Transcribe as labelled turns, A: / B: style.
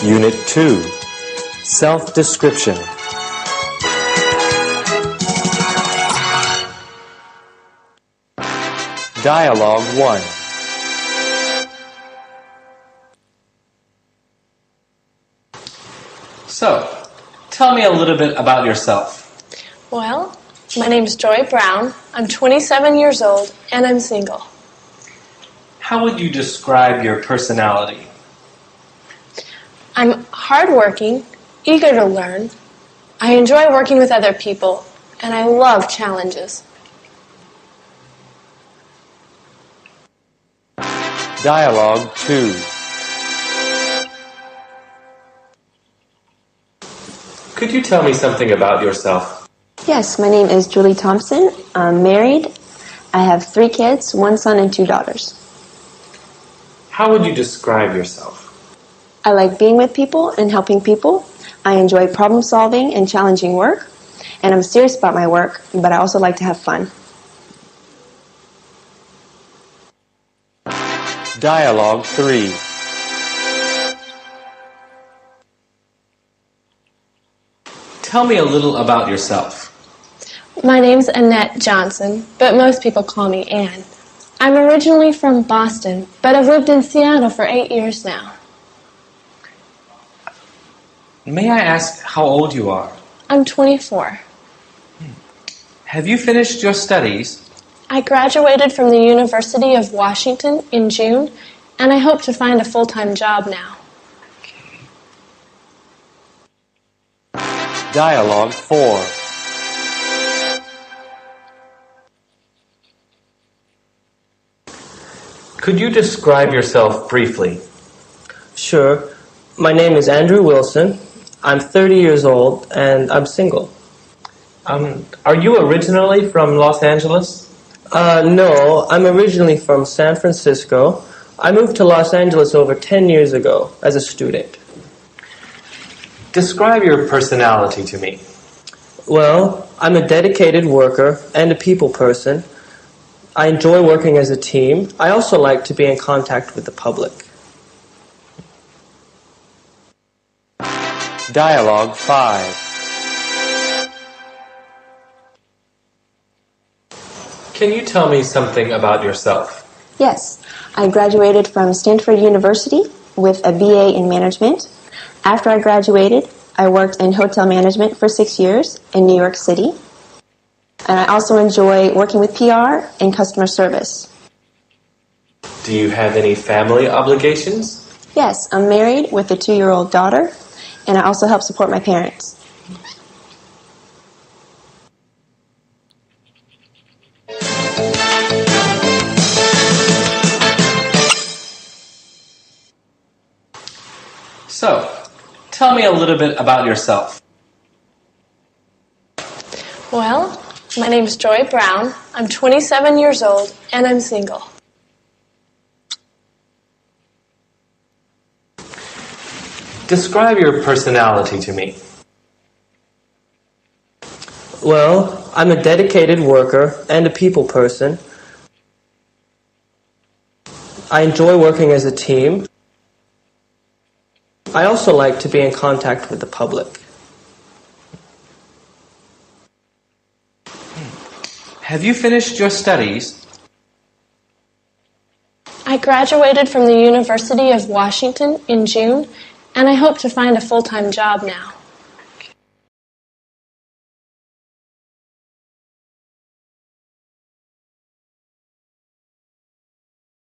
A: Unit 2, Self-Description. Dialogue 1.
B: So, tell me a little bit about yourself.
C: Well, my name's Joy Brown. I'm 27 years old, and I'm single.
B: How would you describe your personality?
C: I'm hardworking, eager to learn. I enjoy working with other people, and I love challenges.
A: Dialogue 2.
B: Could you tell me something about yourself?
D: Yes, my name is Julie Thompson. I'm married. I have 3 kids, 1 son and 2 daughters.
B: How would you describe yourself?
D: I like being with people and helping people. I enjoy problem solving and challenging work. And I'm serious about my work, but I also like to have fun.
A: Dialogue 3.
B: Tell me a little about yourself.
C: My name's Annette Johnson, but most people call me Ann. I'm originally from Boston, but I've lived in Seattle for 8 years now.
B: May I ask how old you are?
C: I'm 24.
B: Have you finished your studies?
C: I graduated from the University of Washington in June, and I hope to find a full-time job now.
A: Dialogue 4.
B: Could you describe yourself briefly?
E: Sure. My name is Andrew Wilson. I'm 30 years old and I'm single.
B: Are you originally from Los Angeles?
E: No, I'm originally from San Francisco. I moved to Los Angeles over 10 years ago as a student.
B: Describe your personality to me.
E: Well, I'm a dedicated worker and a people person. I enjoy working as a team. I also like to be in contact with the public.
A: Dialogue 5.
B: Can you tell me something about yourself?
D: Yes, I graduated from Stanford University with a BA in management. After I graduated, I worked in hotel management for 6 years in New York City. And I also enjoy working with PR and customer service.
B: Do you have any family obligations?
D: Yes, I'm married with a 2-year-old daughter, and I also help support my parents.
B: So, tell me a little bit about yourself.
C: Well, my name's Joy Brown. I'm 27 years old, and I'm single.
B: Describe your personality to me.
E: Well, I'm a dedicated worker and a people person. I enjoy working as a team. I also like to be in contact with the public.
B: Have you finished your studies?
C: I graduated from the University of Washington in June, and I hope to find a full-time job now.